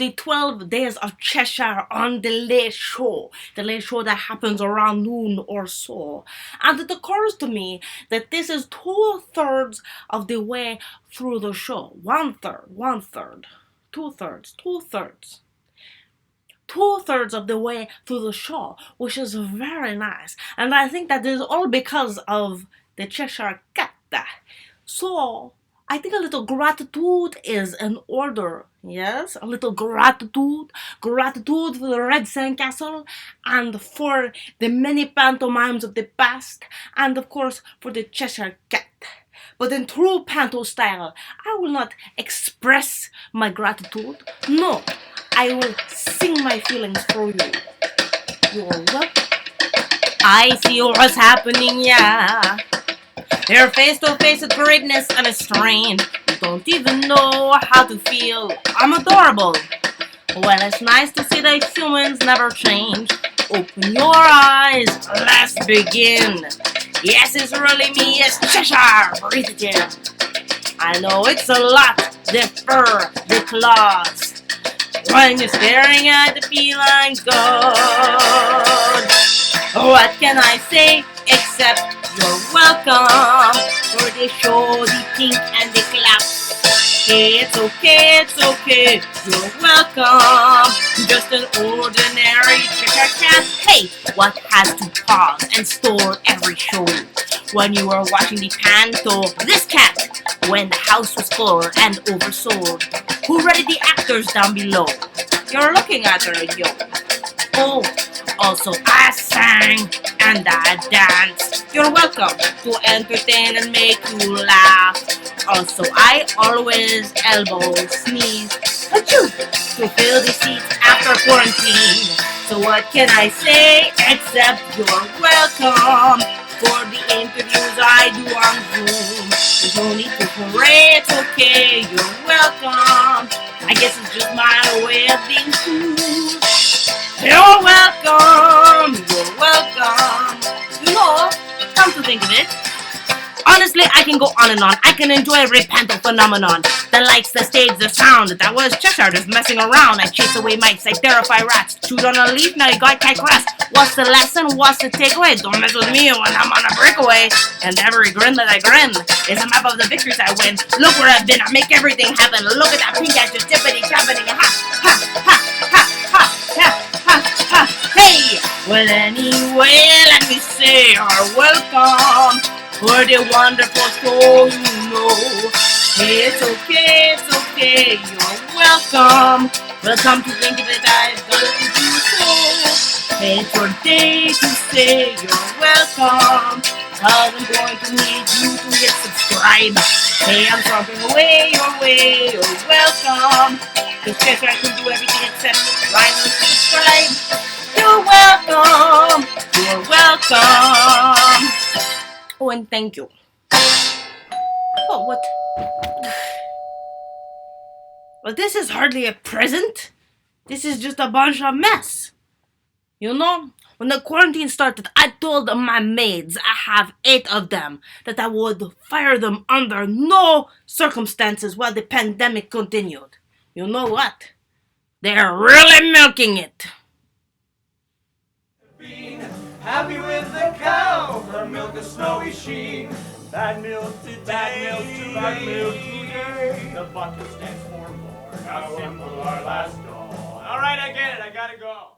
the 12 Days of Cheshire on the Late Show. The Late Show that happens around noon or so. And it occurs to me that this is 2/3 of the way through the show. 1/3, 2/3, 2/3. 2/3 of the way through the show, which is very nice. And I think that is all because of the Cheshire Cat. So, I think a little gratitude is in order. Yes, a little gratitude. Gratitude for the Red Sandcastle and for the many pantomimes of the past, and of course for the Cheshire Cat. But in true panto style, I will not express my gratitude. No, I will sing my feelings for you. You're welcome. I see what's happening, yeah. You're face to face with greatness unrestrained. You don't even know how to feel. I'm adorable. Well, it's nice to see that humans never change. Open your eyes, let's begin. Yes, it's really me, it's Cheshire. Breathe it in. I know it's a lot, the fur, the claws. When you're staring at the feline good. What can I say except you're welcome for the show, the pink and the clap. Hey, it's okay, you're welcome. Just an ordinary Cheshire Cat. Hey, what has to pause and store every show? When you were watching the panto, this cat, when the house was full and oversold. Who rated the actors down below? You're looking at her, yo. Oh, also I sang and I danced. You're welcome to entertain and make you laugh. Also, I always elbow, sneeze, achoo, to fill the seats after quarantine. So what can I say except you're welcome for the interviews I do on Zoom. There's no need to hooray, it's okay, you're welcome. I guess it's just my way of being cool. You're welcome, you're welcome. You know, come to think of it, honestly, I can go on and on. I can enjoy every panto phenomenon. The lights, the stage, the sound. That was Cheshire just messing around. I chase away mics, I terrify rats. Chewed on a leaf, now you got cat grass. What's the lesson? What's the takeaway? Don't mess with me when I'm on a breakaway. And every grin that I grin is a map of the victories I win. Look where I've been, I make everything happen. Look at that pink ass just tippity tappity. Ha, ha, ha, ha, ha, ha, ha, ha. Hey! Well, anyway, let me say you're welcome for the wonderful show, you know. Hey, it's okay, you're welcome. Welcome to think of it, I've got to do so. Hey, it's your day to say you're welcome. Cause I'm going to need you to hit subscribe. Hey, I'm talking away your way, you're welcome. Cause Cheshire I can do everything except write and subscribe. You're welcome, you're welcome. Oh, and thank you. Oh, what? Well, this is hardly a present. This is just a bunch of mess. You know, when the quarantine started, I told my maids, I have 8 of them, that I would fire them under no circumstances while the pandemic continued. You know what? They're really milking it. Happy with the cow, her milk a snowy sheen. Bad milk today, bad milk today. The bucket stands for more. How simple our last dawn. All right, I get it. I gotta go.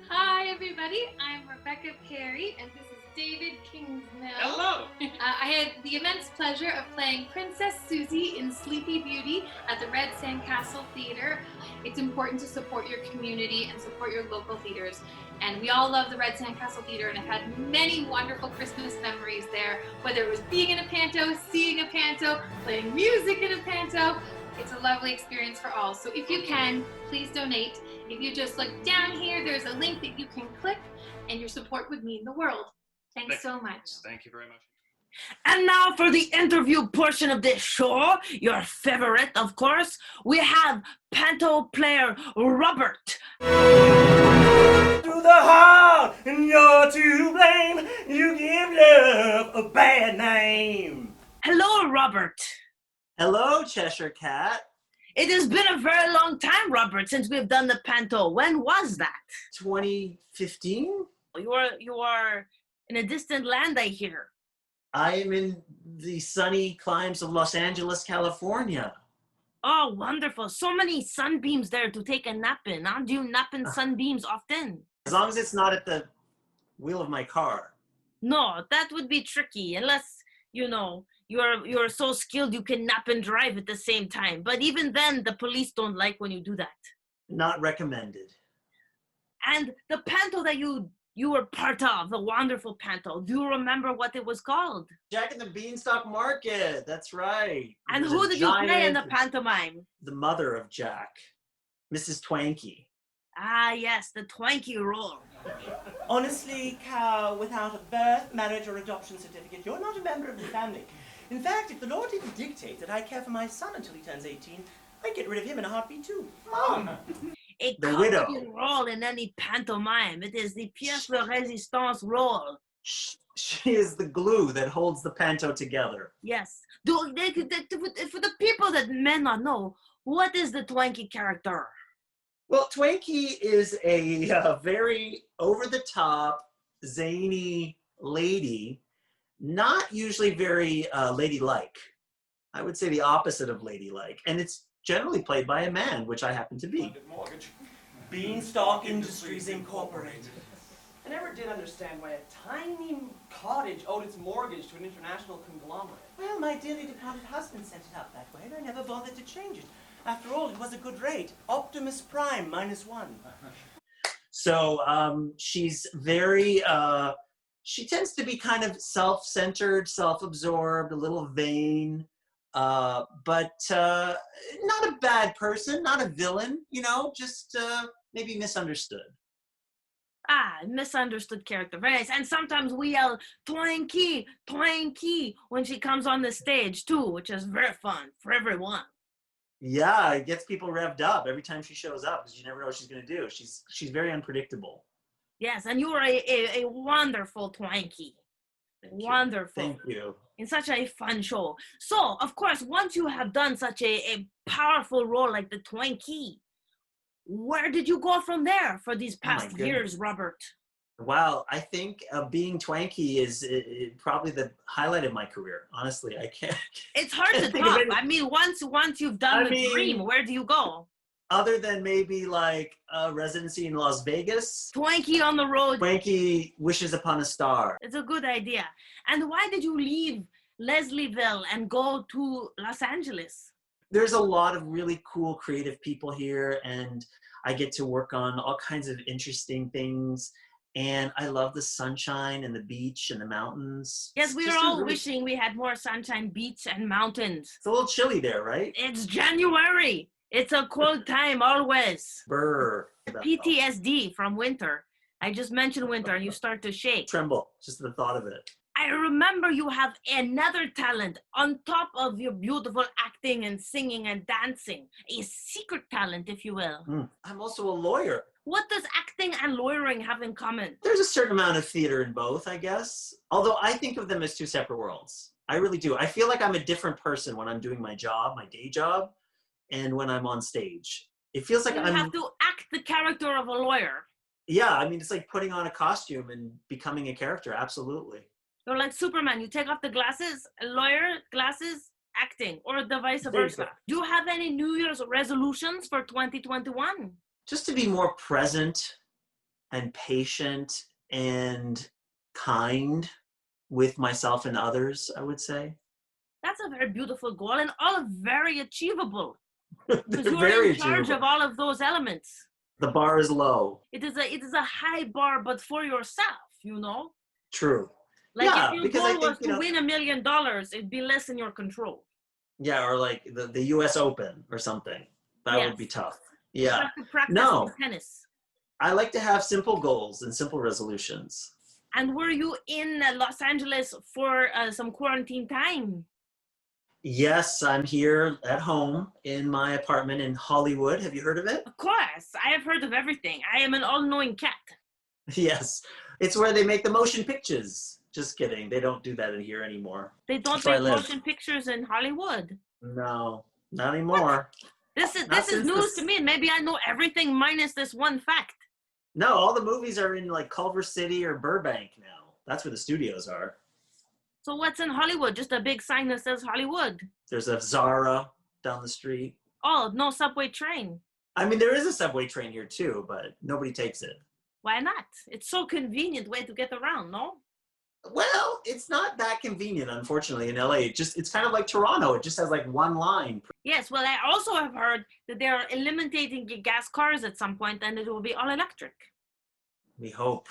Hi, everybody. I'm Rebecca Perry, and this is David Kingsmill. Hello. I had the immense pleasure of playing Princess Susie in Sleepy Beauty at the Red Sandcastle Theatre. It's important to support your community and support your local theatres. And we all love the Red Sandcastle Theatre, and I've had many wonderful Christmas memories there, whether it was being in a panto, seeing a panto, playing music in a panto. It's a lovely experience for all. So if you can, please donate. If you just look down here, there's a link that you can click, and your support would mean the world. Thanks so much. Thank you very much. And now for the interview portion of this show, your favorite, of course, we have panto player Robert. To the heart, and you're to blame. You give love a bad name. Hello, Robert. Hello, Cheshire Cat. It has been a very long time, Robert, since we've done the panto. When was that? 2015? You are in a distant land, I hear. I am in the sunny climes of Los Angeles, California. Oh, wonderful. So many sunbeams there to take a nap in. Huh? Do you nap in sunbeams often? As long as it's not at the wheel of my car. No, that would be tricky unless, you're so skilled you can nap and drive at the same time. But even then, the police don't like when you do that. Not recommended. And the panto that you were part of, the wonderful panto, do you remember what it was called? Jack and the Beanstalk Market, that's right. And who did you play in the pantomime? The mother of Jack, Mrs. Twanky. Ah, yes, the Twanky role. Honestly, cow, without a birth, marriage, or adoption certificate, you're not a member of the family. In fact, if the law didn't dictate that I care for my son until he turns 18, I'd get rid of him in a heartbeat too. Mom! A The widow. comedy role in any pantomime. It is the pièce de résistance role. She is the glue that holds the panto together. Yes. For the people that may not know, what is the Twanky character? Well, Twanky is a very over-the-top, zany lady, not usually very ladylike. I would say the opposite of ladylike. And it's generally played by a man, which I happen to be. Beanstalk Industries Incorporated. I never did understand why a tiny cottage owed its mortgage to an international conglomerate. Well, my dearly departed husband set it up that way, and I never bothered to change it. After all, it was a good rate. Optimus Prime -1. So she's very, she tends to be kind of self-centered, self-absorbed, a little vain, but not a bad person, not a villain, just maybe misunderstood. Ah, misunderstood character. Very nice. And sometimes we yell, Twanky, Twanky, when she comes on the stage too, which is very fun for everyone. Yeah, it gets people revved up every time she shows up because you never know what she's going to do. She's very unpredictable. Yes, and you are a wonderful Twanky. Wonderful. Thank you. In such a fun show. So, of course, once you have done such a powerful role like the Twanky, where did you go from there for these past years, Robert? Wow, I think being Twanky is probably the highlight of my career. Honestly, I can't. It's hard to top. I mean, once you've done the dream, where do you go? Other than maybe like a residency in Las Vegas. Twanky on the road. Twanky wishes upon a star. It's a good idea. And why did you leave Leslieville and go to Los Angeles? There's a lot of really cool creative people here, and I get to work on all kinds of interesting things. And I love the sunshine and the beach and the mountains. Yes, we are all wishing we had more sunshine, beach, and mountains. It's a little chilly there, right? It's January. It's a cold time always. Brr. PTSD from winter. I just mentioned winter and you start to shake. Tremble, just the thought of it. I remember you have another talent on top of your beautiful acting and singing and dancing. A secret talent, if you will. I'm also a lawyer. What does acting and lawyering have in common? There's a certain amount of theater in both, I guess. Although I think of them as two separate worlds. I really do. I feel like I'm a different person when I'm doing my job, my day job, and when I'm on stage. It feels like you have to act the character of a lawyer. Yeah, I mean, it's like putting on a costume and becoming a character, absolutely. You're like Superman. You take off the glasses, a lawyer, glasses, acting, or the vice versa. Do you have any New Year's resolutions for 2021? Just to be more present and patient and kind with myself and others, I would say. That's a very beautiful goal and all very achievable. Because you're very in charge of all of those elements. The bar is low. It is a high bar, but for yourself, you know? True. Like yeah, if your goal was to win $1 million, it'd be less in your control. Yeah, or like the US Open or something. That would be tough. Yeah. You have to practice tennis. I like to have simple goals and simple resolutions. And were you in Los Angeles for some quarantine time? Yes, I'm here at home in my apartment in Hollywood. Have you heard of it? Of course. I have heard of everything. I am an all-knowing cat. Yes. It's where they make the motion pictures. Just kidding. They don't do that in here anymore. They don't make motion pictures in Hollywood. No, not anymore. This Not is since news to me. Maybe I know everything minus this one fact. No, all the movies are in like Culver City or Burbank now. That's where the studios are. So what's in Hollywood? Just a big sign that says Hollywood. There's a Zara down the street. Oh, no subway train. I mean, there is a subway train here too, but nobody takes it. Why not? It's so convenient way to get around, no? Well, it's not that convenient, unfortunately, in LA. It's kind of like Toronto. It just has like one line. Yes, well, I also have heard that they're eliminating the gas cars at some point and it will be all electric. We hope.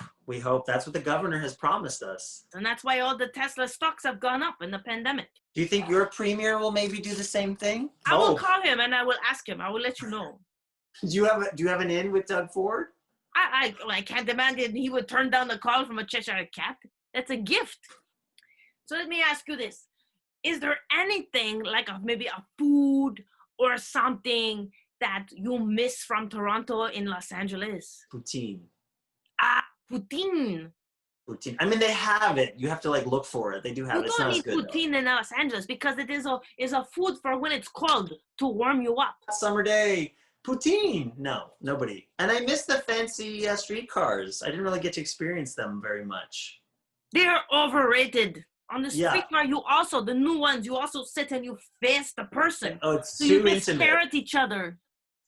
That's what the governor has promised us. And that's why all the Tesla stocks have gone up in the pandemic. Do you think your premier will maybe do the same thing? I will call him and I will ask him. I will let you know. Do you have an in with Doug Ford? I can't imagine he would turn down the call from a Cheshire Cat. That's a gift. So let me ask you this. Is there anything like maybe a food or something that you miss from Toronto in Los Angeles? Poutine. Poutine. Poutine. I mean, they have it. You have to like look for it. They do have it. It's not as good. You don't eat poutine in Los Angeles because it is a food for when it's cold to warm you up. Summer day. Poutine. No, nobody. And I miss the fancy streetcars. I didn't really get to experience them very much. They're overrated. On the streetcar, the new ones, you also sit and you face the person. Oh, it's so too you can intimate. stare at each other.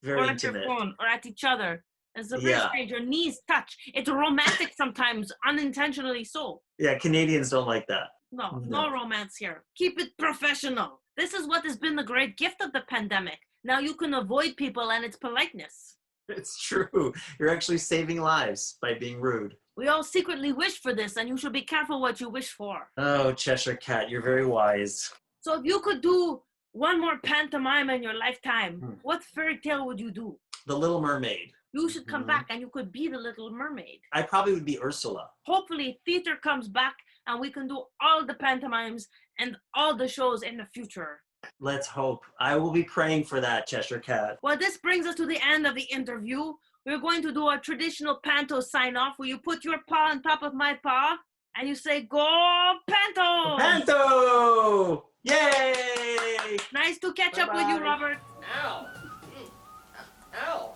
Very or at intimate. your phone or at each other. It's a very strange. Your knees touch. It's romantic sometimes, unintentionally so. Yeah, Canadians don't like that. No romance here. Keep it professional. This is what has been the great gift of the pandemic. Now you can avoid people and it's politeness. It's true. You're actually saving lives by being rude. We all secretly wish for this, and you should be careful what you wish for. Oh, Cheshire Cat, you're very wise. So if you could do one more pantomime in your lifetime, what fairy tale would you do? The Little Mermaid. You should come back and you could be the Little Mermaid. I probably would be Ursula. Hopefully theater comes back and we can do all the pantomimes and all the shows in the future. Let's hope. I will be praying for that, Cheshire Cat. Well, this brings us to the end of the interview. We're going to do a traditional panto sign-off where you put your paw on top of my paw and you say, "Go Panto!" Panto! Yay! Nice to catch up with you, Robert. Ow. Ow.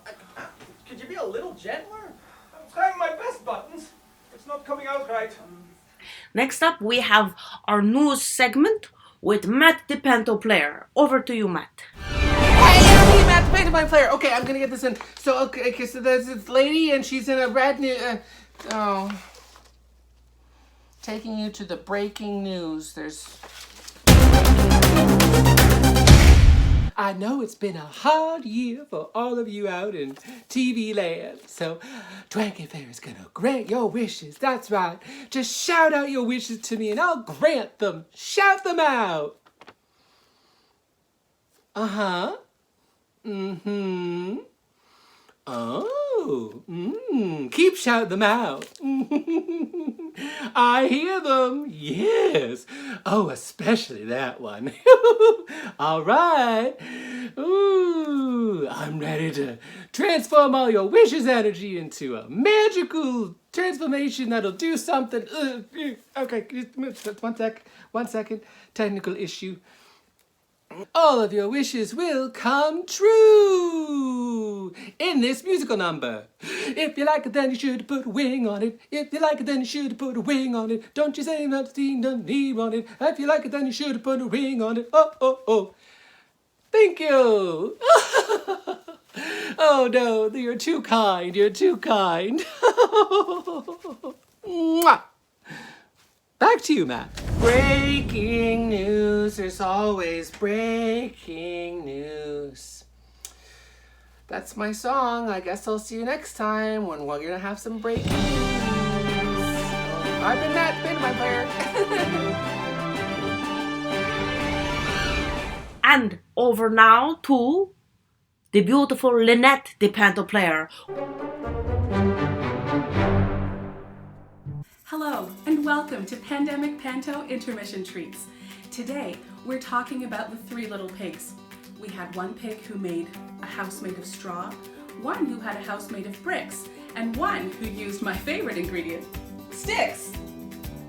Could you be a little gentler? I'm trying my best, Buttons. It's not coming out right. Next up, we have our news segment with Matt, the panto player. Over to you, Matt. Hey, Matt, the pantomime player. Okay, I'm gonna get this in. So there's this lady, and she's in a red new. Taking you to the breaking news. I know it's been a hard year for all of you out in TV land. So, Twanky Fair is gonna grant your wishes. That's right. Just shout out your wishes to me, and I'll grant them. Shout them out. Uh-huh. Mm-hmm. Oh. Keep shouting them out. I hear them. Yes. Oh, especially that one. All right. Ooh, I'm ready to transform all your wishes energy into a magical transformation that'll do something. Okay, one second. Technical issue. All of your wishes will come true in this musical number. If you like it, then you should put a wing on it. If you like it, then you should put a wing on it. Don't you say nothing, don't need on it. If you like it, then you should put a ring on it. Oh, oh, oh. Thank you. Oh, no, you're too kind. You're too kind. Mwah. Back to you, Matt. Breaking news. There's always breaking news. That's my song. I guess I'll see you next time when we're gonna have some breaking news. I've been Matt, been my player. And over now to the beautiful Linette, the panto player. Hello, and welcome to Pandemic Panto Intermission Treats. Today, we're talking about the three little pigs. We had one pig who made a house made of straw, one who had a house made of bricks, and one who used my favorite ingredient, sticks.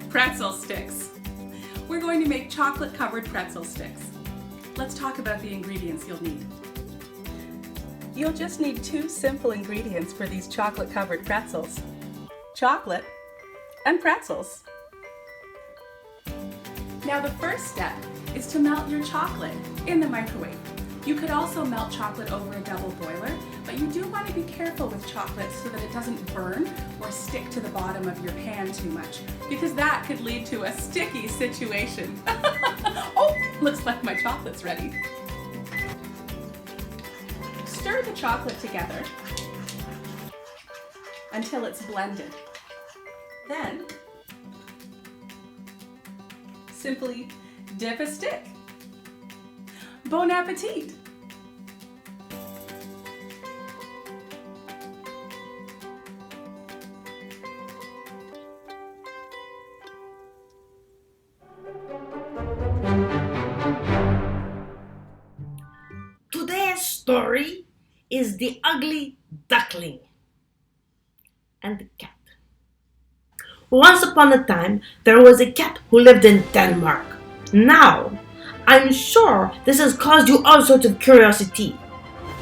Pretzel sticks. We're going to make chocolate-covered pretzel sticks. Let's talk about the ingredients you'll need. You'll just need 2 simple ingredients for these chocolate-covered pretzels. Chocolate and pretzels. Now the first step is to melt your chocolate in the microwave. You could also melt chocolate over a double boiler, but you do want to be careful with chocolate so that it doesn't burn or stick to the bottom of your pan too much, because that could lead to a sticky situation. Oh, looks like my chocolate's ready. Stir the chocolate together until it's blended. Then, simply dip a stick. Bon appetit! Today's story is The Ugly Duckling and the Cat. Once upon a time, there was a cat who lived in Denmark. Now, I'm sure this has caused you all sorts of curiosity.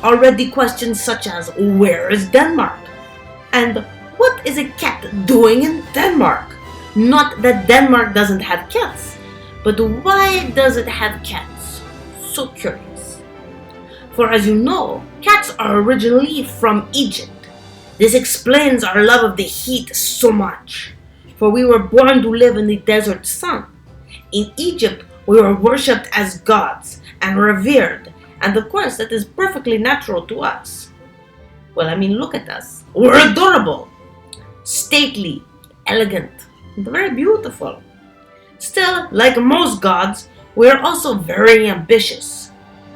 Already questions such as, where is Denmark? And what is a cat doing in Denmark? Not that Denmark doesn't have cats, but why does it have cats? So curious. For as you know, cats are originally from Egypt. This explains our love of the heat so much. For we were born to live in the desert sun. In Egypt, we were worshipped as gods and revered, and of course that is perfectly natural to us. Well, I mean, look at us. We're adorable, stately, elegant, and very beautiful. Still, like most gods, we are also very ambitious.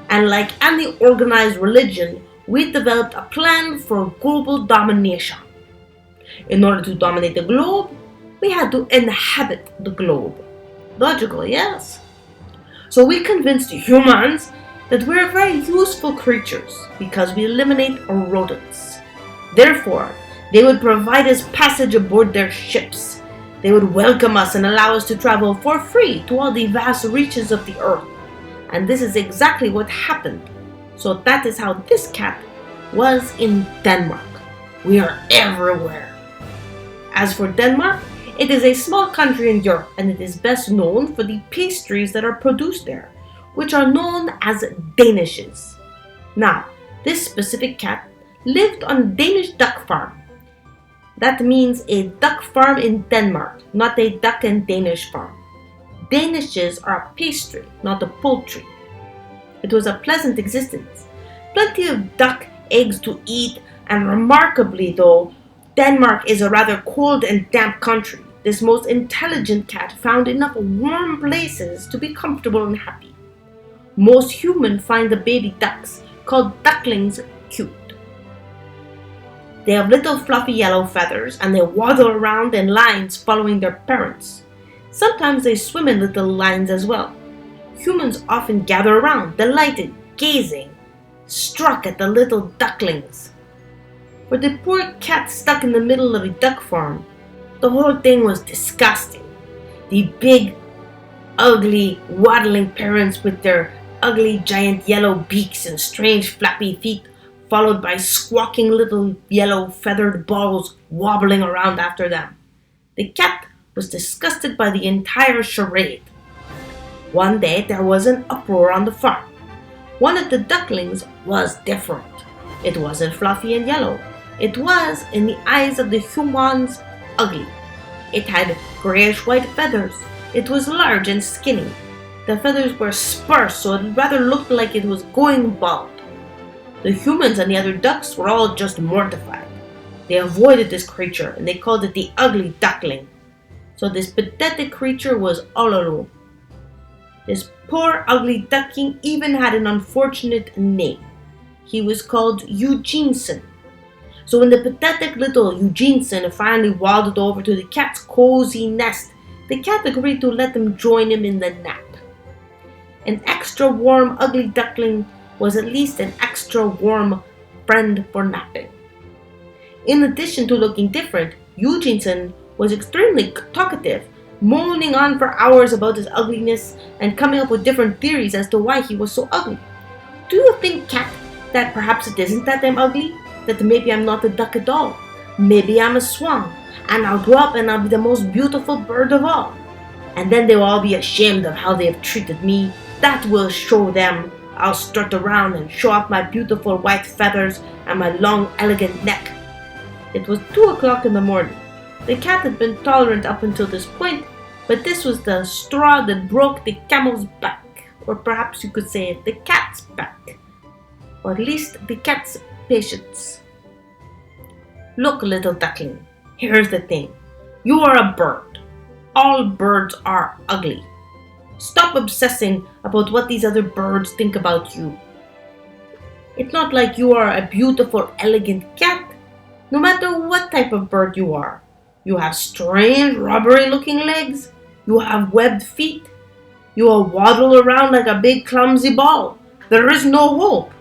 And like any organized religion, we developed a plan for global domination. In order to dominate the globe, we had to inhabit the globe. Logical, yes? So we convinced humans that we're very useful creatures because we eliminate rodents. Therefore, they would provide us passage aboard their ships. They would welcome us and allow us to travel for free to all the vast reaches of the earth. And this is exactly what happened. So that is how this cat was in Denmark. We are everywhere. As for Denmark, it is a small country in Europe, and it is best known for the pastries that are produced there, which are known as danishes. Now, this specific cat lived on a Danish duck farm. That means a duck farm in Denmark, not a duck and Danish farm. Danishes are a pastry, not a poultry. It was a pleasant existence. Plenty of duck eggs to eat, and remarkably though, Denmark is a rather cold and damp country. This most intelligent cat found enough warm places to be comfortable and happy. Most humans find the baby ducks, called ducklings, cute. They have little fluffy yellow feathers, and they waddle around in lines following their parents. Sometimes they swim in little lines as well. Humans often gather around, delighted, gazing, struck at the little ducklings. For the poor cat stuck in the middle of a duck farm, the whole thing was disgusting. The big, ugly, waddling parents with their ugly giant yellow beaks and strange flappy feet, followed by squawking little yellow feathered balls wobbling around after them. The cat was disgusted by the entire charade. One day there was an uproar on the farm. One of the ducklings was different. It wasn't fluffy and yellow. It was, in the eyes of the humans, ugly. It had grayish-white feathers. It was large and skinny. The feathers were sparse, so it rather looked like it was going bald. The humans and the other ducks were all just mortified. They avoided this creature, and they called it the ugly duckling. So this pathetic creature was all alone. This poor ugly duckling even had an unfortunate name. He was called Eugeneson. So when the pathetic little Eugeneson finally waddled over to the cat's cozy nest, the cat agreed to let them join him in the nap. An extra warm ugly duckling was at least an extra warm friend for napping. In addition to looking different, Eugeneson was extremely talkative, moaning on for hours about his ugliness and coming up with different theories as to why he was so ugly. Do you think, cat, that perhaps it isn't that I'm ugly, that maybe I'm not a duck at all. Maybe I'm a swan, and I'll grow up and I'll be the most beautiful bird of all. And then they'll all be ashamed of how they have treated me. That will show them. I'll strut around and show off my beautiful white feathers and my long, elegant neck. It was 2 o'clock in the morning. The cat had been tolerant up until this point, but this was the straw that broke the camel's back, or perhaps you could say the cat's back, or at least the cat's patience. Look, little duckling, here's the thing. You are a bird. All birds are ugly. Stop obsessing about what these other birds think about you. It's not like you are a beautiful, elegant cat, no matter what type of bird you are. You have strange, rubbery-looking legs. You have webbed feet. You will waddle around like a big, clumsy ball. There is no hope.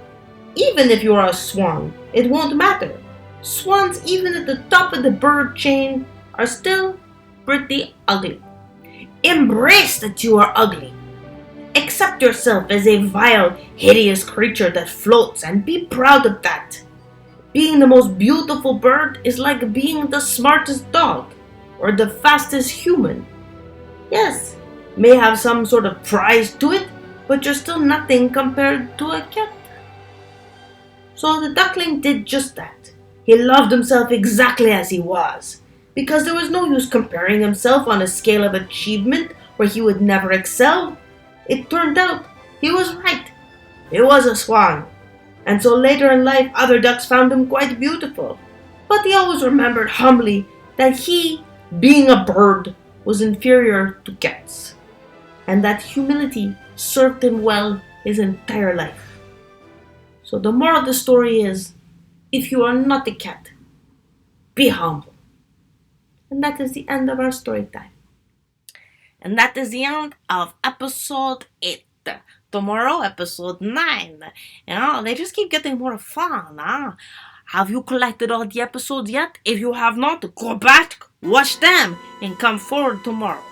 Even if you are a swan, it won't matter. Swans, even at the top of the bird chain, are still pretty ugly. Embrace that you are ugly. Accept yourself as a vile, hideous creature that floats and be proud of that. Being the most beautiful bird is like being the smartest dog or the fastest human. Yes, may have some sort of prize to it, but you're still nothing compared to a cat. So the duckling did just that. He loved himself exactly as he was, because there was no use comparing himself on a scale of achievement where he would never excel. It turned out he was right. He was a swan. And so later in life, other ducks found him quite beautiful. But he always remembered humbly that he, being a bird, was inferior to cats. And that humility served him well his entire life. So the moral of the story is, if you are not a cat, be humble. And that is the end of our story time. And that is the end of episode 8. Tomorrow, episode 9. They just keep getting more fun. Have you collected all the episodes yet? If you have not, go back, watch them, and come forward tomorrow.